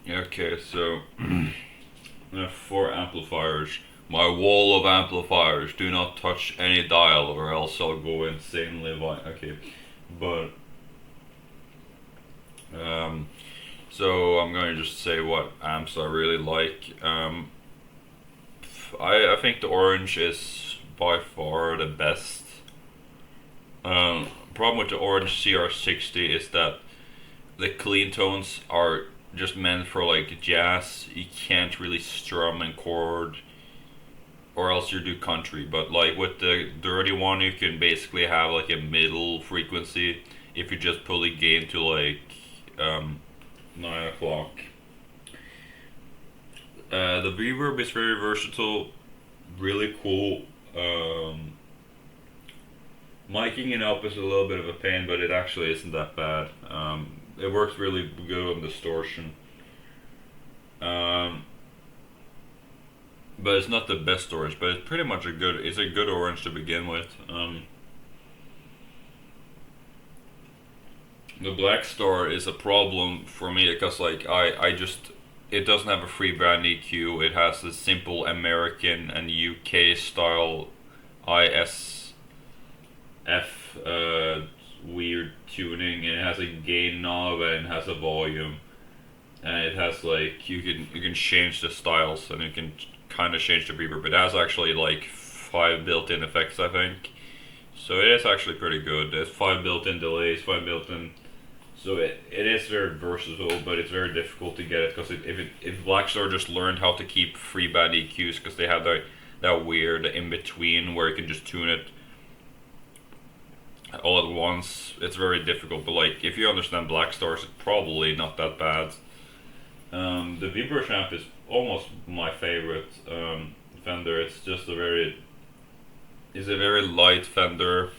Okay, so I have four amplifiers. My wall of amplifiers. Do not touch any dial, or else I'll go insanely violent. Okay, but um, so I'm going to just say what amps I really like. I think the orange is by far the best. Problem with the orange CR60 is that the clean tones are just meant for like jazz. You can't really strum and chord, or else you do country. But like with the dirty one, you can basically have like a middle frequency if you just pull the gain to like 9 o'clock. The reverb is very versatile, really cool. Miking it up is a little bit of a pain, but it actually isn't that bad. It works really good on distortion. Um, but it's not the best orange, but it's pretty much a good. It's a good orange to begin with. The Black Star is a problem for me because like I just it doesn't have a free band EQ. It has a simple American and UK style ISF weird tuning, and it has a gain knob and it has a volume, and it has like you can change the styles and you can kind of change the reverb. It has actually like five built-in effects, I think. So it is actually pretty good. There's five built-in delays, five built-in. So it is very versatile, but it's very difficult to get it because if Blackstar just learned how to keep free band EQs because they have that weird in between where you can just tune it all at once, it's very difficult. But like if you understand Blackstars, it's probably not that bad. The Vibro amp is almost my favorite Fender. It's a very light Fender.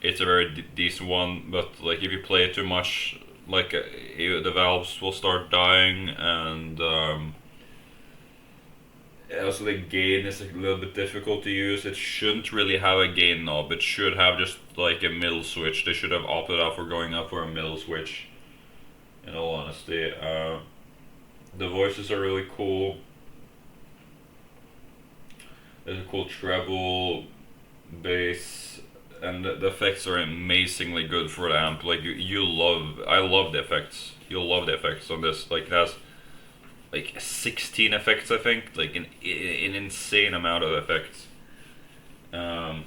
It's a very decent one, but like if you play it too much, like the valves will start dying, and also the gain is a little bit difficult to use. It shouldn't really have a gain knob. It should have just like a middle switch. They should have opted out for going up for a middle switch. In all honesty, the voices are really cool. There's a cool treble, bass, and the effects are amazingly good for the amp. Like I love the effects. You'll love the effects on this. Like it has like 16 effects, I think. Like an insane amount of effects. Um,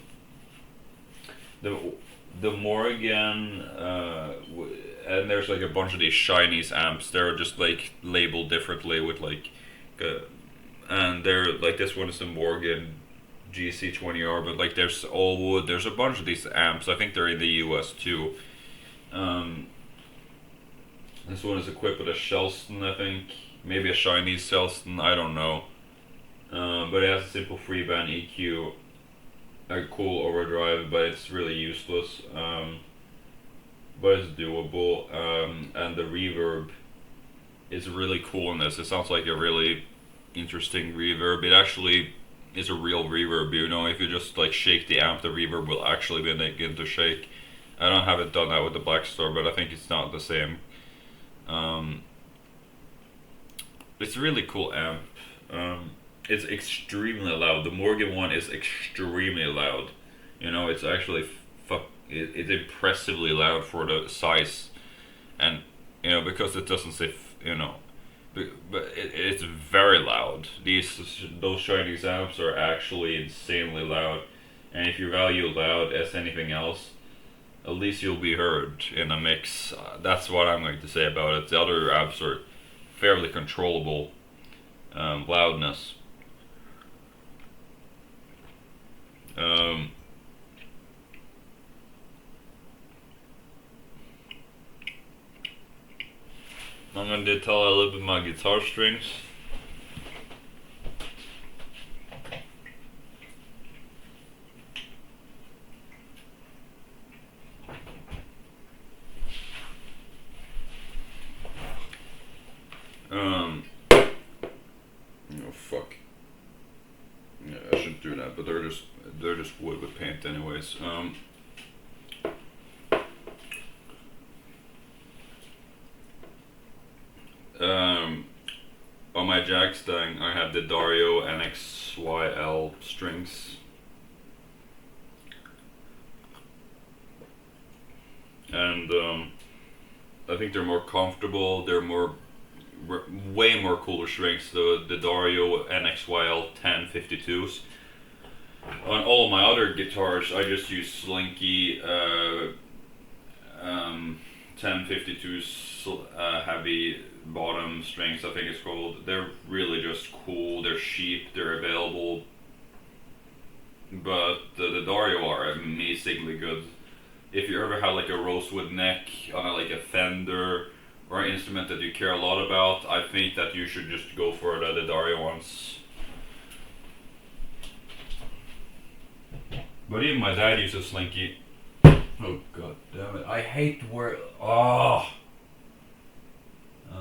the the Morgan, and there's like a bunch of these Chinese amps. They're just like labeled differently with like, uh, and they're like this one is the Morgan GC20R, but like there's Allwood. There's a bunch of these amps. I think they're in the US too. Um, this one is equipped with a Shelston, I think, maybe a Chinese Shelston. I don't know. But it has a simple free band EQ, a cool overdrive, but it's really useless. But it's doable. And the reverb is really cool in this. It sounds like a really interesting reverb. It actually is a real reverb. You know, if you just like shake the amp, the reverb will actually begin to shake. I don't have it done that with the Blackstar, but I think it's not the same. Um, it's a really cool amp. It's extremely loud. The Morgan one is extremely loud. You know, it's actually it's impressively loud for the size, and you know because it doesn't say but it's very loud. Those Chinese amps are actually insanely loud, and if you value loud as anything else, at least you'll be heard in a mix. That's what I'm going to say about it. The other amps are fairly controllable loudness. Um, I'm going to tell a little bit my guitar strings. Oh fuck. Yeah, I shouldn't do that, but they're just wood with paint anyways. on my Jag Stang, I have the Dario NXYL strings. And I think they're more comfortable, they're way more cooler strings, the Dario NXYL 1052s. On all my other guitars, I just use Slinky 1052s, heavy bottom strings, I think it's called. They're really just cool, they're cheap, they're available. But the Dario are amazingly good. If you ever have like a rosewood neck on like a Fender or an instrument that you care a lot about, I think that you should just go for the Dario ones. But even my dad uses Slinky. Oh god damn it! I hate where. Oh,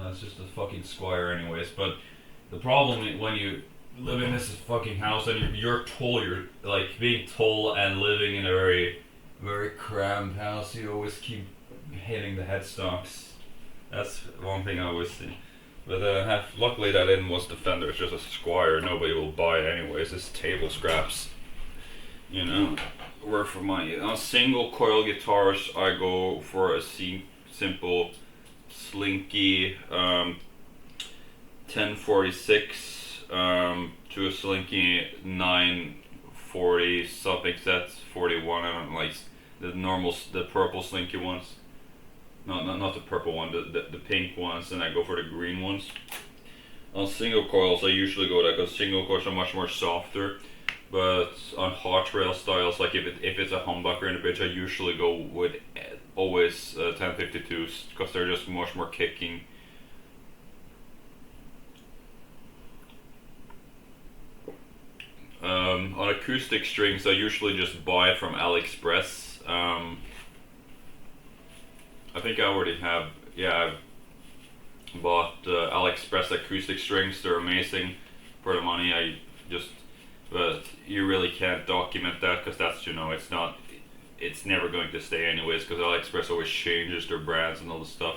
it's just a fucking Squire, anyways. But the problem when you live in this fucking house and you're tall, you're like being tall and living in a very cramped house. You always keep hitting the headstocks. That's one thing I always see. But luckily that didn't was the Fender. It's just a Squire. Nobody will buy it anyways. It's table scraps. You know, work for money. On single coil guitars, I go for a simple Slinky 1046 to a Slinky 940 something sets 41. I don't like the purple Slinky ones. No, not the purple one, the pink ones, and I go for the green ones. On single coils, I usually go like a single coils are much more softer. But on hot trail styles, like if it's a humbucker in the bitch, I usually go with always 1052s because they're just much more kicking. On acoustic strings, I usually just buy from AliExpress. I think I already have. Yeah, I've bought AliExpress acoustic strings. They're amazing for the money. But you really can't document that because that's, it's never going to stay anyways because AliExpress always changes their brands and all this stuff.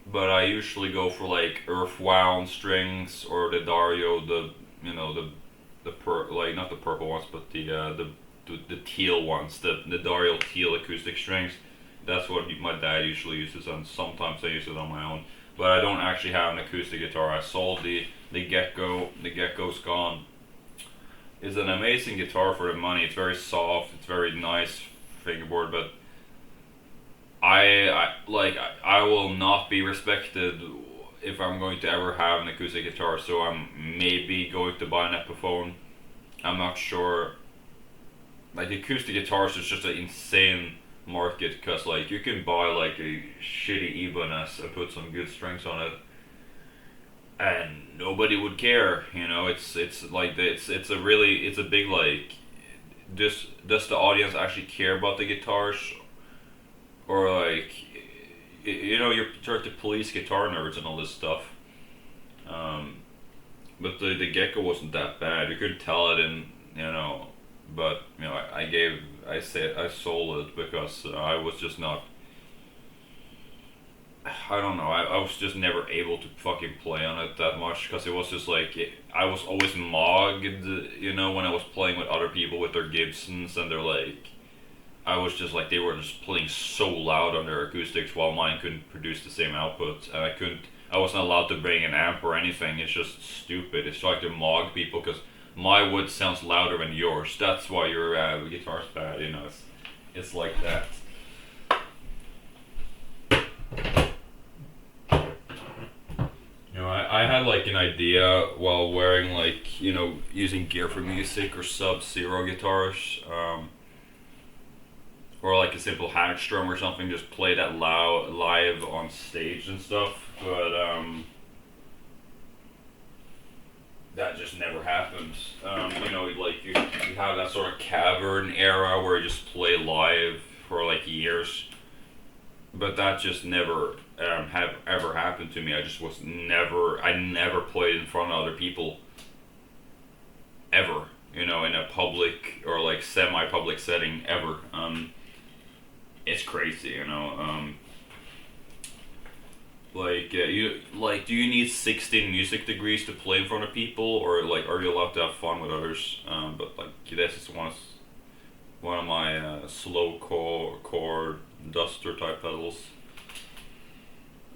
But I usually go for like Earthwound strings or the Dario, not the purple ones, but the teal ones, the Dario teal acoustic strings. That's what my dad usually uses, and sometimes I use it on my own. But I don't actually have an acoustic guitar. I sold the Gecko. The Gecko's gone. It's an amazing guitar for the money. It's very soft. It's very nice fingerboard, but I will not be respected if I'm going to ever have an acoustic guitar. So I'm maybe going to buy an Epiphone. I'm not sure. Like acoustic guitars is just an insane market because like you can buy like a shitty Ibanez and put some good strings on it and nobody would care, it's like it's a big like does the audience actually care about the guitars, or like you're trying to police guitar nerds and all this stuff. But the Gecko wasn't that bad, you couldn't tell it in but I sold it because I was just not. I don't know. I was just never able to fucking play on it that much because it was just like I was always mogged. When I was playing with other people with their Gibsons and they're like, I was just like they were just playing so loud on their acoustics while mine couldn't produce the same output, and I wasn't allowed to bring an amp or anything. It's just stupid. It's like to mog people because my wood sounds louder than yours. That's why your guitar's bad. It's like that. I had like an idea while wearing like using Gear for Music or Sub-Zero guitars, or like a simple Hagstrom or something. Just play that live on stage and stuff, but that just never happens. Like you have that sort of cavern era where you just play live for like years, but that just never have ever happened to me. I never played in front of other people ever, in a public or like semi-public setting ever. It's crazy, you know. Do you need 16 music degrees to play in front of people, or like are you allowed to have fun with others? But like this is one of my slow core duster type pedals.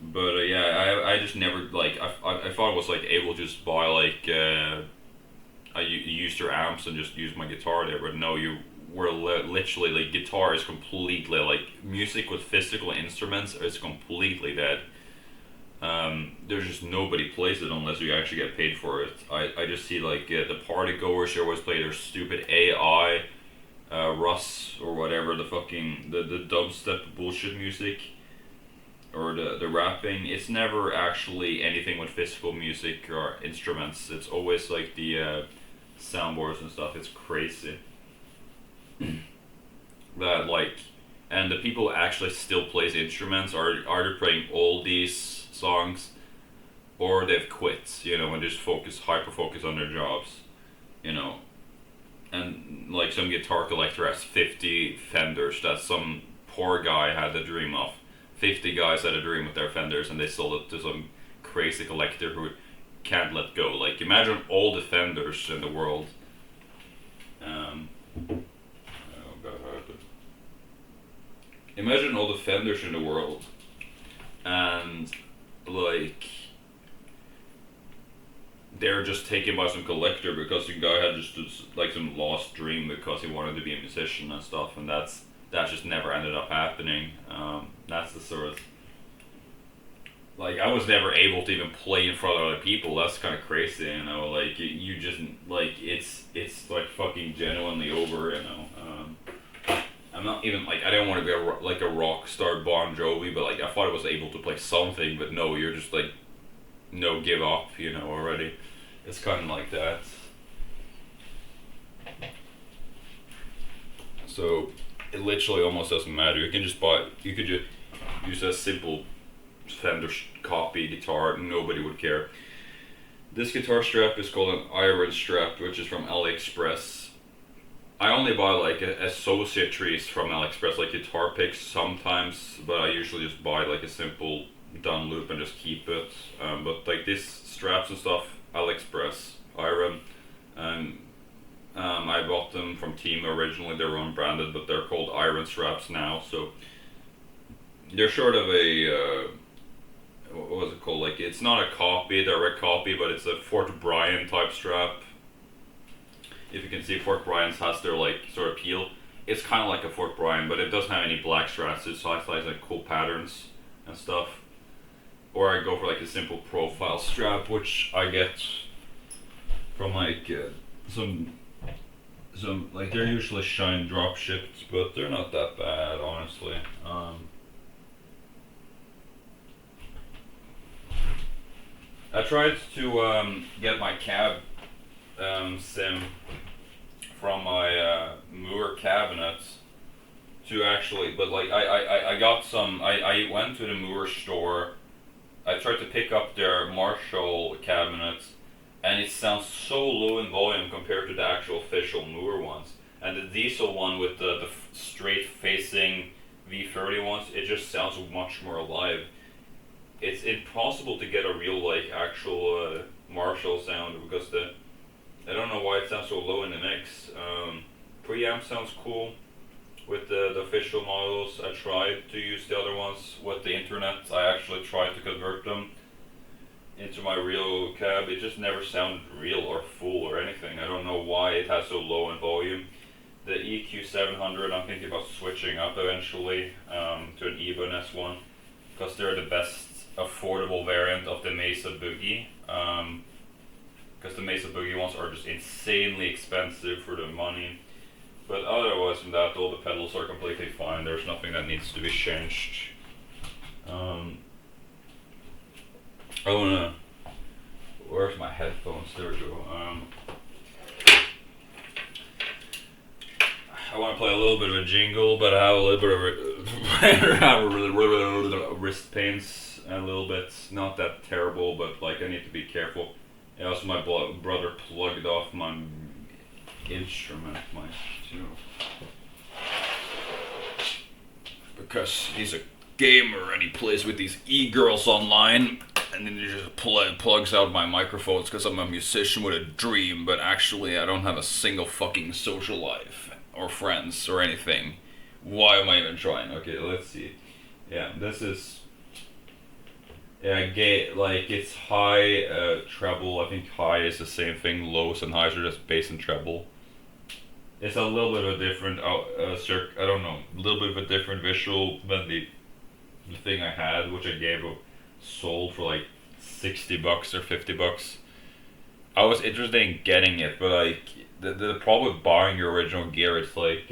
But yeah, I just never like I thought I was like able to just buy like I used your amps and just use my guitar there, but no, you were literally like guitar is completely like music with physical instruments is completely dead. There's just nobody plays it unless you actually get paid for it. I just see like the party goers who always play their stupid AI, Russ or whatever the dubstep bullshit music, or the rapping. It's never actually anything with physical music or instruments. It's always like the soundboards and stuff. It's crazy. That like, and the people who actually still plays instruments are either playing all these songs, or they've quit, you know, and just hyper focus on their jobs, you know. And like some guitar collector has 50 Fenders that some poor guy had a dream of. 50 guys had a dream with their Fenders, and they sold it to some crazy collector who can't let go. Like, imagine all the Fenders in the world. Oh God. Imagine all the Fenders in the world, and like they're just taken by some collector because the guy had just like some lost dream because he wanted to be a musician and stuff, and that just never ended up happening. That's the sort of like I was never able to even play in front of other people. That's kind of crazy, you know. Like you just like it's like fucking genuinely over, you know. I'm not even like I don't want to be like a rock star Bon Jovi, but like I thought I was able to play something, but no, you're just like no give up, you know. Already, it's kind of like that. So it literally almost doesn't matter. You can just you could just use a simple Fender copy guitar, nobody would care. This guitar strap is called an Iron strap, which is from AliExpress. I only buy like associate trees from AliExpress, like guitar picks sometimes, but I usually just buy like a simple done loop and just keep it. But like these straps and stuff, AliExpress, Iron, and I bought them from Team originally. They were unbranded, but they're called Iron straps now. So they're sort of a what was it called? Like it's not a direct copy, but it's a Fort Bryan type strap. If you can see, Fort Bryan's has their like sort of peel. It's kind of like a Fort Bryan, but it doesn't have any black straps. It has like cool patterns and stuff. Or I go for like a simple profile strap, which I get from like some like they're usually Shine drop shipped, but they're not that bad, honestly. I tried to get my cab sim from my Moore cabinet to actually, but like I got some, I went to the Moore store, I tried to pick up their Marshall cabinets, and it sounds so low in volume compared to the actual official Moore ones. And the diesel one with the straight facing V30 ones, it just sounds much more alive. It's impossible to get a real like actual Marshall sound because I don't know why it sounds so low in the mix. Preamp sounds cool with the official models. I tried to use the other ones with the internet. I actually tried to convert them into my real cab. It just never sounded real or full or anything. I don't know why it has so low in volume. The EQ700, I'm thinking about switching up eventually to an Ibanez S1 because they're the best affordable variant of the Mesa Boogie. Because the Mesa Boogie ones are just insanely expensive for the money. But otherwise than that, all the pedals are completely fine. There's nothing that needs to be changed. Where's my headphones? There we go. I want to play a little bit of a jingle, but I have a little bit of wrist pains a little bit. Not that terrible, but like I need to be careful. Yeah, also my brother plugged off my instrument, my because he's a gamer and he plays with these e-girls online, and then he just plugs out my microphones because I'm a musician with a dream, but actually I don't have a single fucking social life or friends or anything. Why am I even trying? Okay, let's see. Yeah, this is. Yeah, like it's high treble. I think high is the same thing. Lows and highs are just bass and treble. It's a little bit of a different I don't know, a little bit of a different visual than the thing I had, which I sold for like $60 or $50. I was interested in getting it, but like the problem with buying your original gear, it's like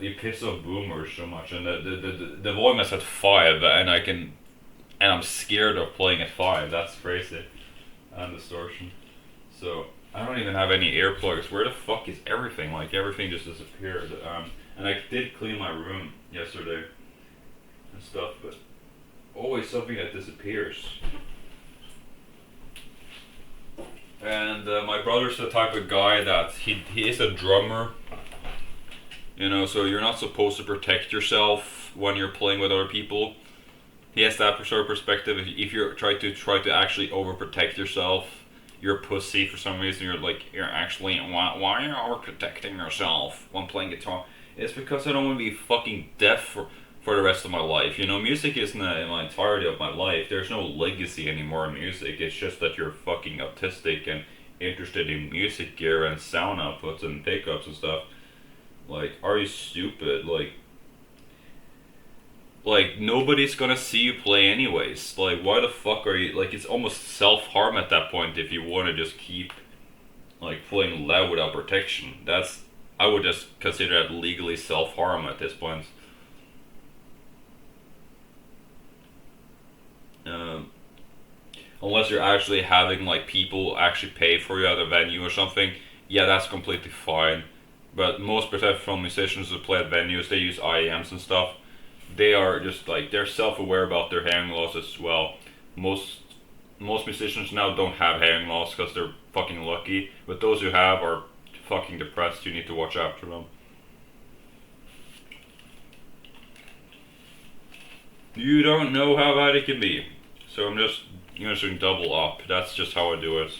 you piss off boomers so much, and the volume is at 5, and I'm scared of playing at 5. That's crazy, and distortion. So I don't even have any earplugs. Where the fuck is everything? Like everything just disappeared. And I did clean my room yesterday and stuff, but always something that disappears. And my brother's the type of guy that he is a drummer. You know, so you're not supposed to protect yourself when you're playing with other people. He has that sort of perspective. If you're try to actually overprotect yourself, you're a pussy for some reason. You're actually why are you overprotecting yourself when playing guitar? It's because I don't want to be fucking deaf for the rest of my life. You know, music isn't my entirety of my life. There's no legacy anymore in music. It's just that you're fucking autistic and interested in music gear and sound outputs and pickups and stuff. Like, are you stupid? Like nobody's gonna see you play anyways. Like, why the fuck are you, like, it's almost self-harm at that point if you want to just keep like playing loud without protection. I would just consider that legally self-harm at this point. Unless you're actually having like people actually pay for you at a venue or something, yeah, that's completely fine. But most professional musicians who play at venues, they use IEMs and stuff. They are just like, they're self-aware about their hearing loss as well. Most musicians now don't have hearing loss because they're fucking lucky. But those who have are fucking depressed. You need to watch after them. You don't know how bad it can be. So I'm just using double up. That's just how I do it.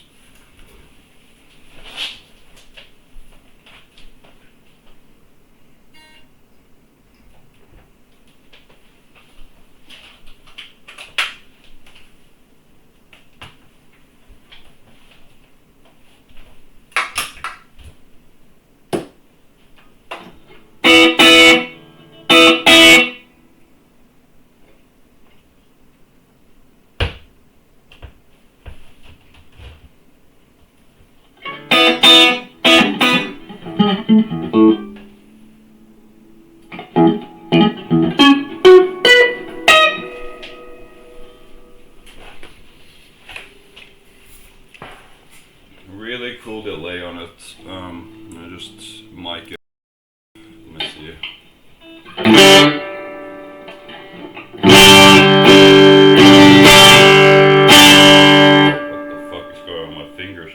Really cool delay on it. I just mic it. Let me see. What the fuck is going on with my fingers?